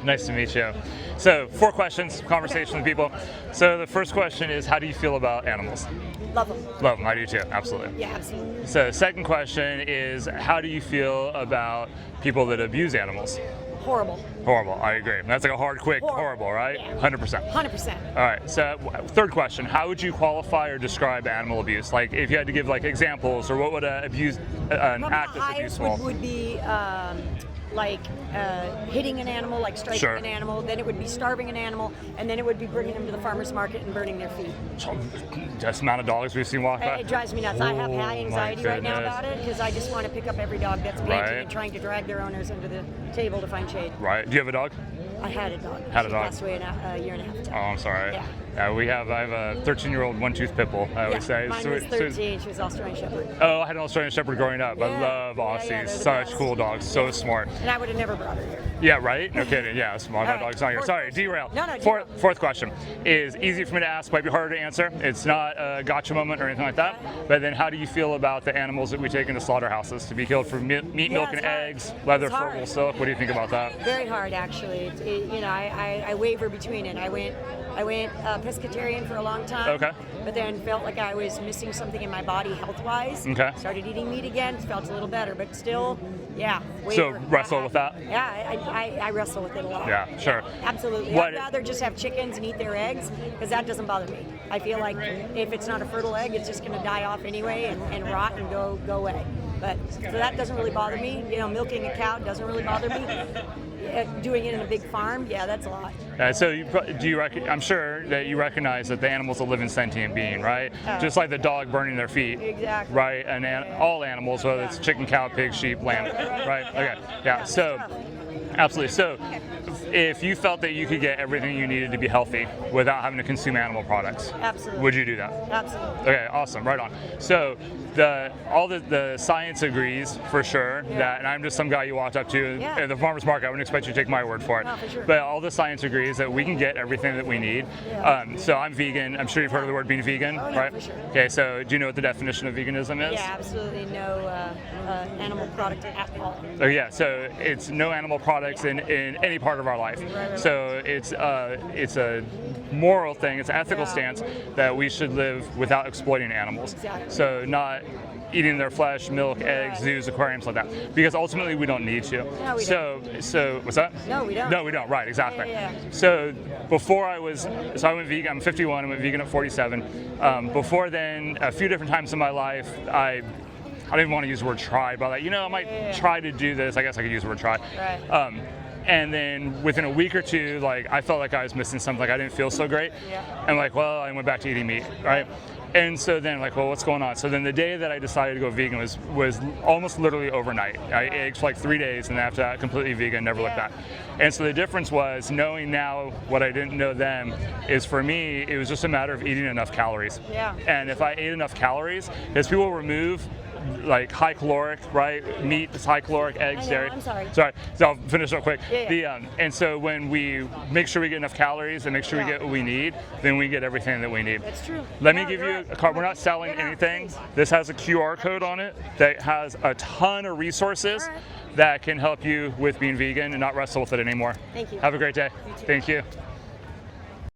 Nice to meet you. So 4 questions, conversation with people. So the first question is, how do you feel about animals? Love them. Love them, I do too, absolutely. Yeah, absolutely. So second question is, how do you feel about people that abuse animals? Horrible. Horrible, I agree. That's like a hard, quick, horrible, right? Yeah. 100%. 100%. All right, so third question, how would you qualify or describe animal abuse? Like if you had to give like examples, or what would an act The of highest abuse would be like hitting an animal, like striking Sure. an animal, then it would be starving an animal, and then it would be bringing them to the farmer's market and burning their feet. Just the amount of dogs we've seen walk by? It drives me nuts. I have high Oh, anxiety my right now goodness. about it because I just want to pick up every dog that's panting Right. and trying to drag their owners under the table to find shade. Right, do you have a dog? I had a dog. Had a She dog. passed away a year and a half ago. Oh, I'm sorry. Yeah. I have a 13-year-old one-tooth pit bull, I would say. Mine So was it- 13. She was Australian Shepherd. Oh, I had an Australian Shepherd growing up. I Yeah. love Yeah, Aussies. they're the Such best. cool dogs. So smart. And I would have never brought her here. Yeah, right? No kidding. Yeah, my right. dog's not here. Fourth Sorry, question. derail. No, derail. Fourth question is easy for me to ask, might be harder to answer. It's not a gotcha moment or anything like that. But then how do you feel about the animals that we take into slaughterhouses to be killed for meat, milk, and it's hard. eggs, leather, It's fur, hard. wool, silk? What do you think about that? Very hard, actually. I waver between it. I went pescatarian for a long time. Okay. But then felt like I was missing something in my body health-wise. Okay. Started eating meat again. Felt a little better, but still, yeah. So Waver. wrestle with that? Yeah, I wrestle with it a lot. Yeah, sure. Absolutely. What- I'd rather just have chickens and eat their eggs because that doesn't bother me. I feel like if it's not a fertile egg, it's just going to die off anyway and rot and go away. But so that doesn't really bother me. Milking a cow doesn't really bother me. Doing it in a big farm, yeah, that's a lot. So I'm sure that you recognize that the animal's a living sentient being, right? Just like the dog burning their feet. Exactly. Right? And all animals, whether it's chicken, cow, pig, sheep, lamb. Right? Okay. Yeah. So, absolutely. So, if you felt that you could get everything you needed to be healthy without having to consume animal products, Absolutely. would you do that? Absolutely. Okay, awesome, right on. So all the science agrees for sure that, and I'm just some guy you walked up to Yeah. at the farmer's market. I wouldn't expect you to take my word for it. No, for sure. But all the science agrees that we can get everything that we need. Yeah. So I'm vegan. I'm sure you've heard of the word being vegan, Oh, no, right? for sure. Okay, so do you know what the definition of veganism is? Yeah, absolutely no animal product at all. Oh yeah, so it's no animal products in any part of our life. Right. So it's a moral thing, it's an ethical stance that we should live without exploiting animals. Exactly. So not eating their flesh, milk, eggs, zoos, aquariums, like that. Because ultimately we don't need to. No, we don't. So what's that? No, we don't. No, we don't. Right, exactly. Yeah. So before I went vegan. I'm 51. I went vegan at 47. Before then, a few different times in my life, I don't even want to use the word try, but I might try to do this. I guess I could use the word try. Right. And then within a week or two, I felt like I was missing something. I didn't feel so great. Yeah. And I went back to eating meat, right? And so then what's going on? So then the day that I decided to go vegan was almost literally overnight. I ate eggs for 3 days, and then after that, completely vegan, never looked back. And so the difference was, knowing now what I didn't know then, is for me, it was just a matter of eating enough calories. Yeah. And if I ate enough calories, because people remove high caloric, right? Meat is high caloric, eggs, I know, dairy. I'm sorry. Sorry, so I'll finish real quick. Yeah. And so when we make sure we get enough calories and make sure we get what we need, then we get everything that we need. That's true. Let me No, give you're you right. a card. We're not selling You're not, anything. please. This has a QR code on it that has a ton of resources All right. that can help you with being vegan and not wrestle with it anymore. Thank you. Have a great day. You too. Thank you.